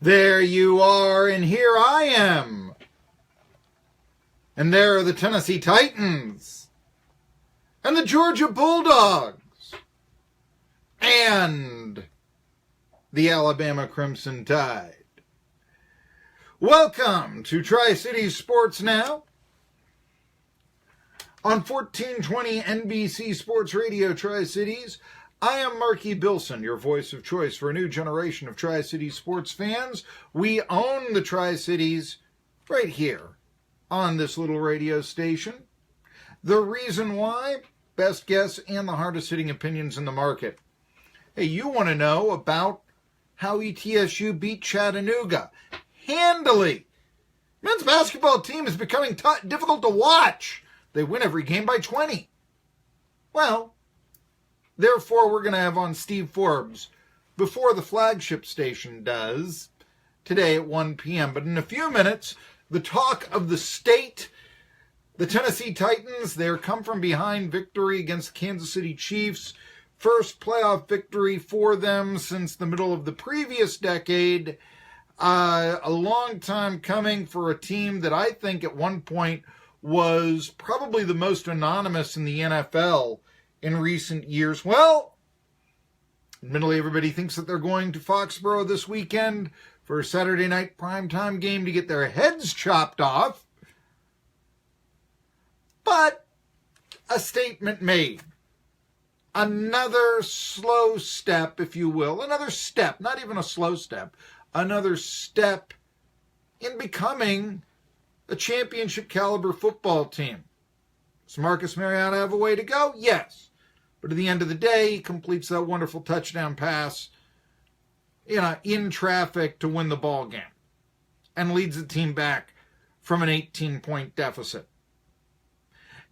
There you are, and here I am. And there are the Tennessee Titans. And the Georgia Bulldogs. And the Alabama Crimson Tide. Welcome to Tri-Cities Sports Now. On 1420 NBC Sports Radio Tri-Cities, I am Marky Bilson, your voice of choice for a new generation of Tri-Cities sports fans. We own the Tri-Cities right here on this little radio station. The reason why? Best guess and the hardest-hitting opinions in the market. Hey, you want to know about how ETSU beat Chattanooga handily. Men's basketball team is becoming difficult to watch. They win every game by 20. Well, therefore, we're going to have on Steve Forbes before the flagship station does today at 1 p.m. But in a few minutes, the talk of the state, the Tennessee Titans, their come-from-behind victory against the Kansas City Chiefs, first playoff victory for them since the middle of the previous decade. A long time coming for a team that I think at one point was probably the most anonymous in the NFL in recent years. Well, admittedly, everybody thinks that they're going to Foxborough this weekend for a Saturday night primetime game to get their heads chopped off. But a statement made. Another slow step, if you will. Another step, not even a slow step. Another step in becoming a championship caliber football team. Does Marcus Mariota have a way to go? Yes. But at the end of the day, he completes that wonderful touchdown pass, in traffic to win the ball game and leads the team back from an 18-point deficit.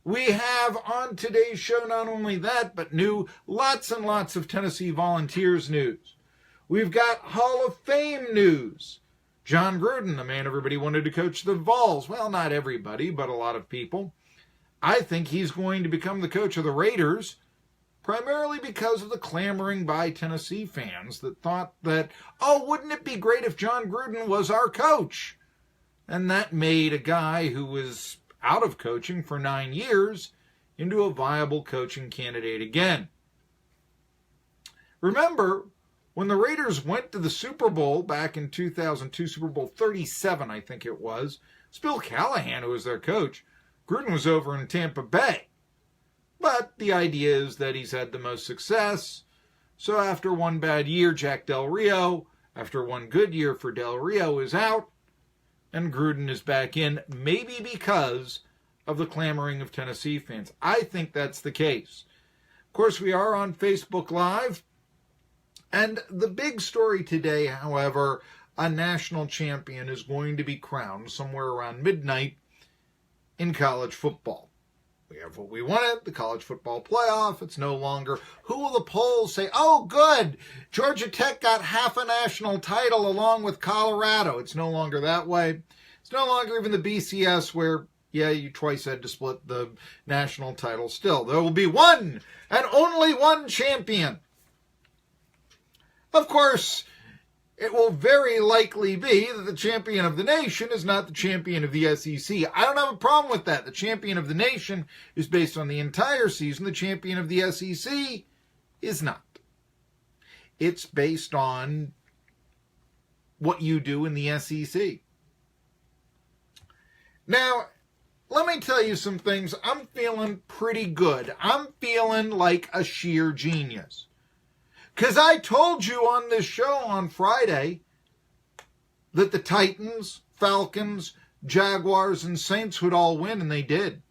We have on today's show not only that, but lots and lots of Tennessee Volunteers news. We've got Hall of Fame news. John Gruden, the man everybody wanted to coach the Vols. Well, not everybody, but a lot of people. I think he's going to become the coach of the Raiders, primarily because of the clamoring by Tennessee fans that thought that, wouldn't it be great if John Gruden was our coach? And that made a guy who was out of coaching for 9 years into a viable coaching candidate again. Remember, when the Raiders went to the Super Bowl back in 2002, Super Bowl 37, I think it was, it's Bill Callahan who was their coach. Gruden was over in Tampa Bay. But the idea is that he's had the most success. So after one bad year, Jack Del Rio, after one good year for Del Rio, is out. And Gruden is back in, maybe because of the clamoring of Tennessee fans. I think that's the case. Of course, we are on Facebook Live. And the big story today, however, a national champion is going to be crowned somewhere around midnight in college football. We have what we wanted, the college football playoff. It's no longer, who will the polls say, oh, good, Georgia Tech got half a national title along with Colorado. It's no longer that way. It's no longer even the BCS where, you twice had to split the national title. Still, there will be one and only one champion. Of course, it will very likely be that the champion of the nation is not the champion of the SEC. I don't have a problem with that. The champion of the nation is based on the entire season. The champion of the SEC is not. It's based on what you do in the SEC. Now, let me tell you some things. I'm feeling pretty good. I'm feeling like a sheer genius. Because I told you on this show on Friday that the Titans, Falcons, Jaguars, and Saints would all win, and they did.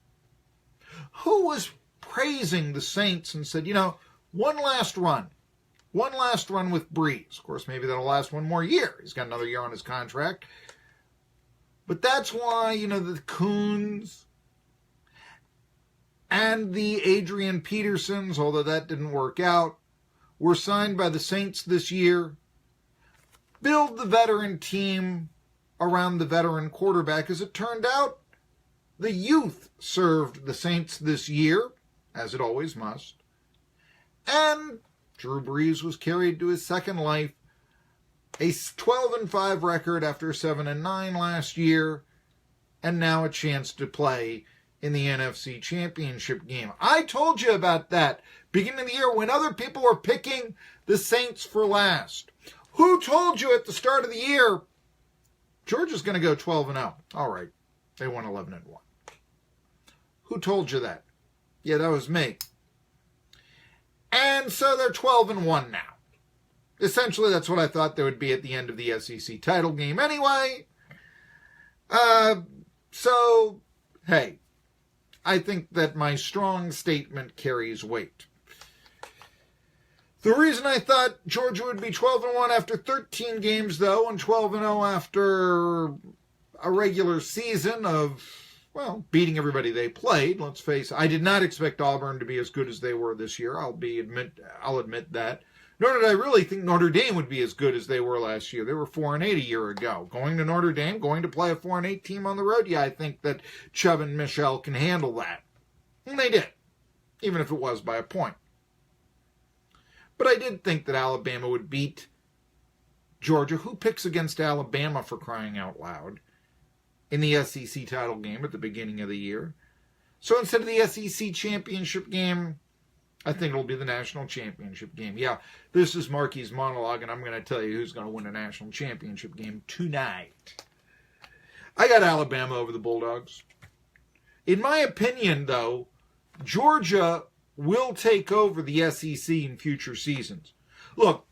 Who was praising the Saints and said, one last run with Breeze. Of course, maybe that'll last one more year. He's got another year on his contract. But that's why, the Coons and the Adrian Petersons, although that didn't work out, were signed by the Saints this year. Build the veteran team around the veteran quarterback. As it turned out, the youth served the Saints this year, as it always must. And Drew Brees was carried to his second life A 12-5 record after 7-9 last year, and now a chance to play in the NFC Championship game. I told you about that beginning of the year when other people were picking the Saints for last. Who told you at the start of the year Georgia's going to go 12-0? All right, they won 11-1. Who told you that? Yeah, that was me. And so they're 12-1 now. Essentially, that's what I thought they would be at the end of the SEC title game anyway. So, hey, I think that my strong statement carries weight. The reason I thought Georgia would be 12-1 after 13 games, though, and 12-0 after a regular season of, well, beating everybody they played, let's face it, I did not expect Auburn to be as good as they were this year. I'll admit that. Nor did I really think Notre Dame would be as good as they were last year. They were 4-8 a year ago. Going to Notre Dame, going to play a 4-8 team on the road, yeah, I think that Chubb and Michelle can handle that. And they did, even if it was by a point. But I did think that Alabama would beat Georgia. Who picks against Alabama, for crying out loud, in the SEC title game at the beginning of the year? So instead of the SEC championship game, I think it'll be the national championship game. Yeah, this is Marky's monologue, and I'm going to tell you who's going to win a national championship game tonight. I got Alabama over the Bulldogs. In my opinion, though, Georgia will take over the SEC in future seasons. Look,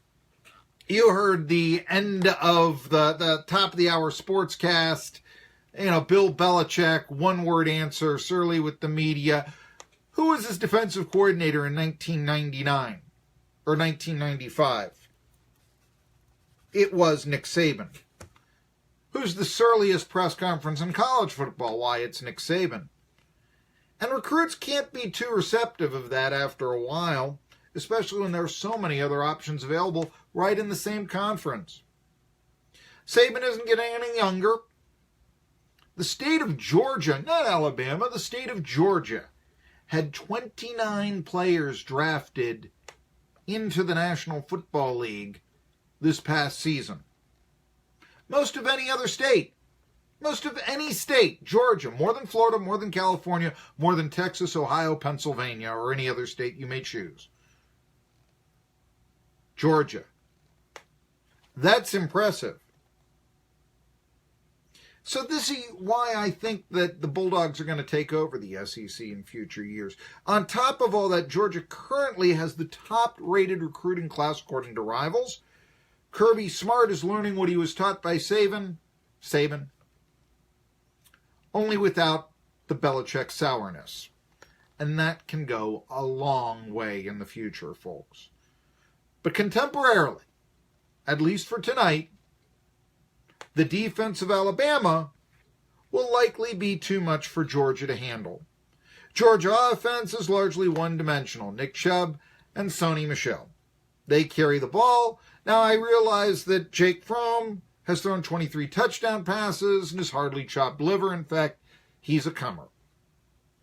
you heard the end of the top of the hour sportscast. You know, Bill Belichick, one-word answer, surly with the media. Who was his defensive coordinator in 1999 or 1995? It was Nick Saban. Who's the surliest press conference in college football? Why, it's Nick Saban. And recruits can't be too receptive of that after a while, especially when there are so many other options available right in the same conference. Saban isn't getting any younger. The state of Georgia, not Alabama, the state of Georgia, had 29 players drafted into the National Football League this past season. Most of any other state. Most of any state. Georgia, more than Florida, more than California, more than Texas, Ohio, Pennsylvania, or any other state you may choose. Georgia. That's impressive. So this is why I think that the Bulldogs are going to take over the SEC in future years. On top of all that, Georgia currently has the top-rated recruiting class according to Rivals. Kirby Smart is learning what he was taught by Saban, only without the Belichick sourness. And that can go a long way in the future, folks. But contemporarily, at least for tonight, the defense of Alabama will likely be too much for Georgia to handle. Georgia offense is largely one-dimensional. Nick Chubb and Sony Michel. They carry the ball. Now, I realize that Jake Fromm has thrown 23 touchdown passes and is hardly chopped liver. In fact, he's a comer.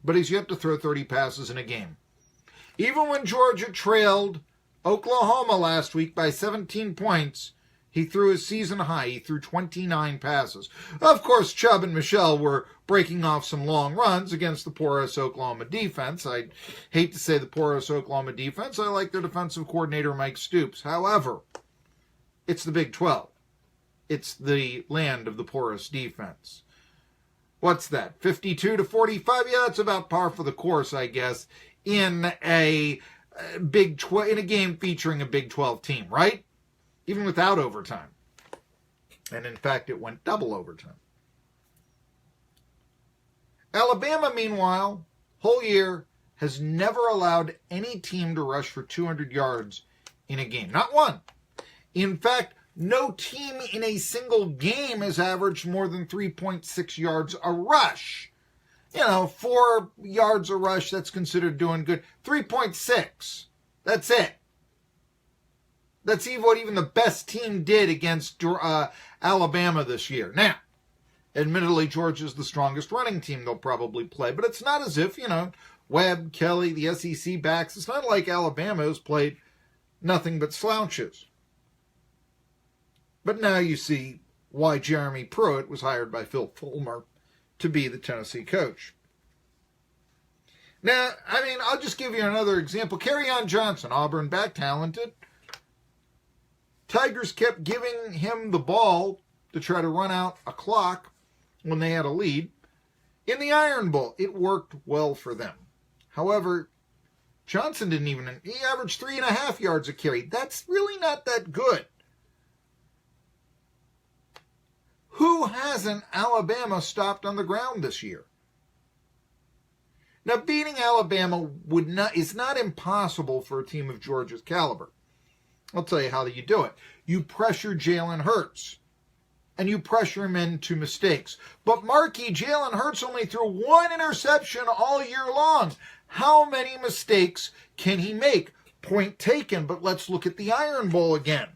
But he's yet to throw 30 passes in a game. Even when Georgia trailed Oklahoma last week by 17 points, he threw his season high. He threw 29 passes. Of course, Chubb and Michel were breaking off some long runs against the porous Oklahoma defense. I hate to say the porous Oklahoma defense. I like their defensive coordinator, Mike Stoops. However, it's the Big 12. It's the land of the porous defense. What's that, 52-45? Yeah, that's about par for the course, I guess, in a game featuring a Big 12 team, right? Even without overtime. And in fact, it went double overtime. Alabama, meanwhile, whole year, has never allowed any team to rush for 200 yards in a game. Not one. In fact, no team in a single game has averaged more than 3.6 yards a rush. 4 yards a rush, that's considered doing good. 3.6. That's it. That's what even the best team did against Alabama this year. Now, admittedly, Georgia's the strongest running team they'll probably play, but it's not as if, Webb, Kelly, the SEC backs, it's not like Alabama has played nothing but slouches. But now you see why Jeremy Pruitt was hired by Phil Fulmer to be the Tennessee coach. Now, I'll just give you another example. Kerryon Johnson, Auburn back, talented. Tigers kept giving him the ball to try to run out a clock when they had a lead. In the Iron Bowl, it worked well for them. However, Johnson he averaged 3.5 yards a carry. That's really not that good. Who hasn't Alabama stopped on the ground this year? Now, beating Alabama is not impossible for a team of Georgia's caliber. I'll tell you how you do it. You pressure Jalen Hurts, and you pressure him into mistakes. But marquee, Jalen Hurts only threw one interception all year long. How many mistakes can he make? Point taken, but let's look at the Iron Bowl again.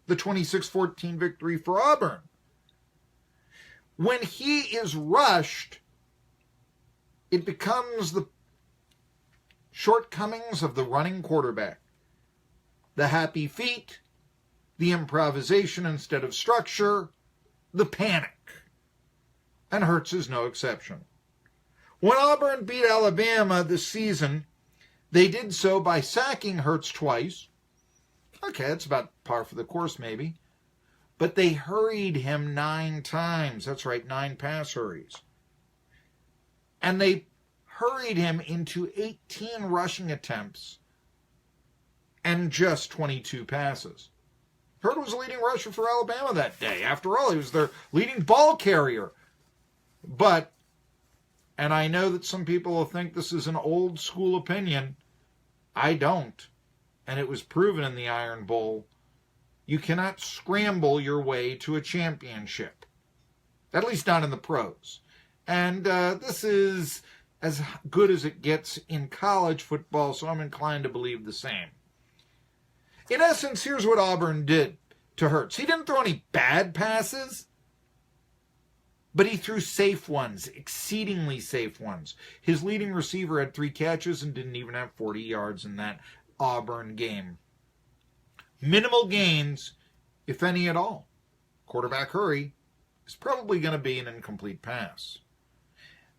The 26-14 victory for Auburn. When he is rushed, it becomes the shortcomings of the running quarterback. The happy feet, the improvisation instead of structure, the panic. And Hurts is no exception. When Auburn beat Alabama this season, they did so by sacking Hurts twice. Okay, that's about par for the course maybe. But they hurried him 9 times. That's right, 9 pass hurries. And they hurried him into 18 rushing attempts and just 22 passes. Hurts was the leading rusher for Alabama that day. After all, he was their leading ball carrier. But, and I know that some people will think this is an old school opinion. I don't. And it was proven in the Iron Bowl. You cannot scramble your way to a championship. At least not in the pros. And this is as good as it gets in college football, so I'm inclined to believe the same. In essence, here's what Auburn did to Hurts. He didn't throw any bad passes, but he threw safe ones, exceedingly safe ones. His leading receiver had 3 catches and didn't even have 40 yards in that Auburn game. Minimal gains, if any at all. Quarterback hurry is probably going to be an incomplete pass.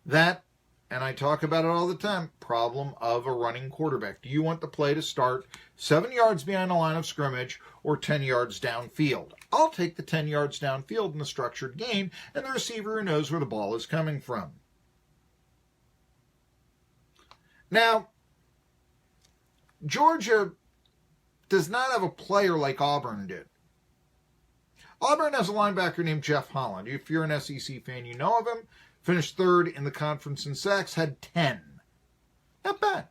That, and I talk about it all the time, problem of a running quarterback. Do you want the play to start 7 yards behind the line of scrimmage or 10 yards downfield? I'll take the 10 yards downfield in a structured game and the receiver who knows where the ball is coming from. Now, Georgia does not have a player like Auburn did. Auburn has a linebacker named Jeff Holland. If you're an SEC fan, you know of him. Finished 3rd in the conference in sacks, had 10. Not bad.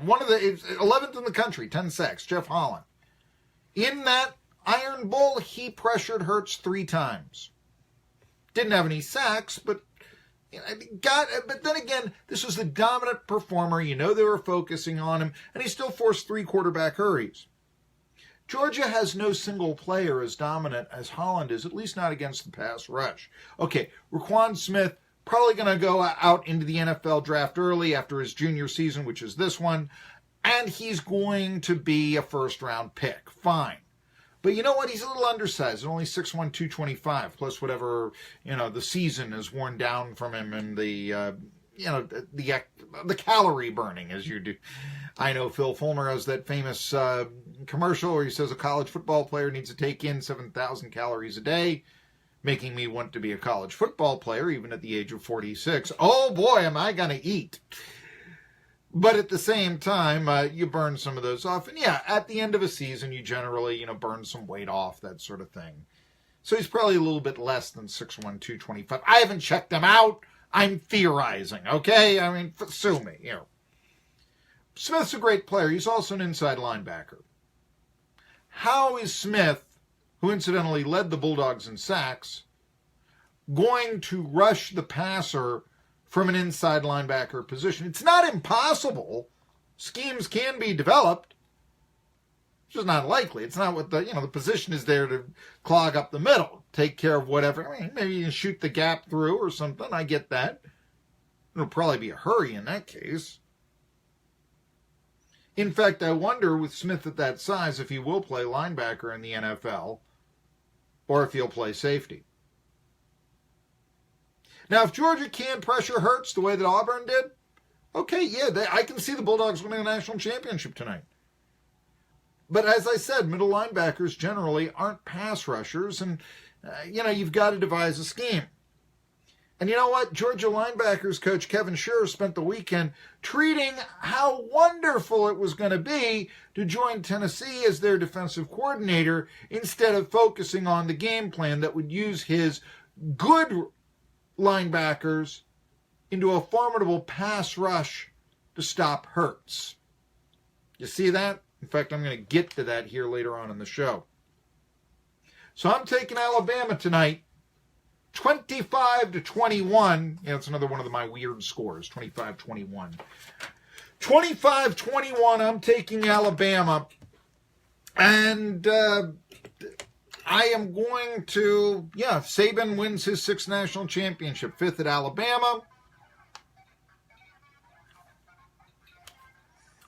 One of the 11th in the country, 10 sacks, Jeff Holland. In that Iron Bowl, he pressured Hurts 3 times. Didn't have any sacks, but but then again, this was the dominant performer. You know they were focusing on him, and he still forced 3 quarterback hurries. Georgia has no single player as dominant as Holland is, at least not against the pass rush. Okay, Raquan Smith probably going to go out into the NFL draft early after his junior season, which is this one, and he's going to be a first-round pick. Fine. But you know what? He's a little undersized, only 6'1", 225, plus whatever, the season has worn down from him and the calorie burning as you do. I know Phil Fulmer has that famous commercial where he says a college football player needs to take in 7,000 calories a day, making me want to be a college football player even at the age of 46. Oh boy, am I going to eat. But at the same time, you burn some of those off. And yeah, at the end of a season, you generally, burn some weight off, that sort of thing. So he's probably a little bit less than 6'1", 225. I haven't checked him out. I'm theorizing, okay? Sue me, Smith's a great player. He's also an inside linebacker. How is Smith, who incidentally led the Bulldogs in sacks, going to rush the passer from an inside linebacker position? It's not impossible. Schemes can be developed. It's just not likely. It's not what the position is there to clog up the middle, take care of whatever. Maybe you can shoot the gap through or something. I get that. It'll probably be a hurry in that case. In fact, I wonder with Smith at that size if he will play linebacker in the NFL. or if he'll play safety. Now, if Georgia can pressure Hurts the way that Auburn did, okay, yeah, I can see the Bulldogs winning the national championship tonight. But as I said, middle linebackers generally aren't pass rushers, and, you've got to devise a scheme. And you know what? Georgia linebackers coach Kevin Sherr spent the weekend treating how wonderful it was going to be to join Tennessee as their defensive coordinator instead of focusing on the game plan that would use his good linebackers into a formidable pass rush to stop Hurts. You see that? In fact, I'm going to get to that here later on in the show. So I'm taking Alabama tonight, 25-21. Yeah, it's another one of my weird scores, 25-21. 25-21, I'm taking Alabama. And I am going to, Saban wins his 6th national championship, 5th at Alabama.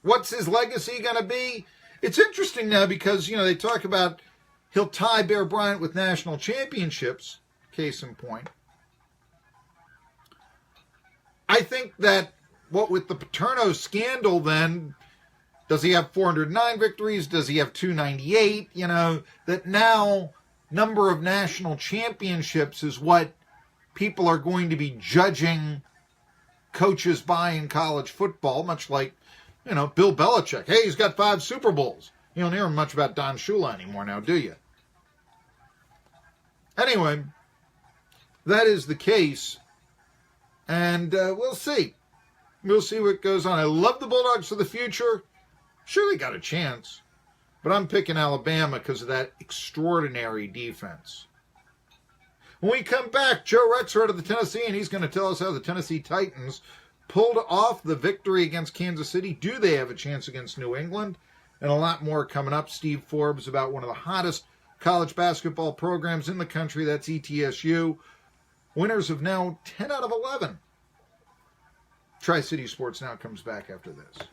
What's his legacy going to be? It's interesting now because, they talk about he'll tie Bear Bryant with national championships, case in point. I think that what with the Paterno scandal then, does he have 409 victories? Does he have 298? That now number of national championships is what people are going to be judging coaches by in college football, much like, Bill Belichick. Hey, he's got 5 Super Bowls. You don't hear much about Don Shula anymore now, do you? Anyway, that is the case. And we'll see. We'll see what goes on. I love the Bulldogs for the future. Sure, they got a chance. But I'm picking Alabama because of that extraordinary defense. When we come back, Joe Rexrode of the Tennessee, and he's going to tell us how the Tennessee Titans pulled off the victory against Kansas City. Do they have a chance against New England? And a lot more coming up. Steve Forbes about one of the hottest college basketball programs in the country. That's ETSU. Winners of now 10 out of 11. Tri-City Sports Now comes back after this.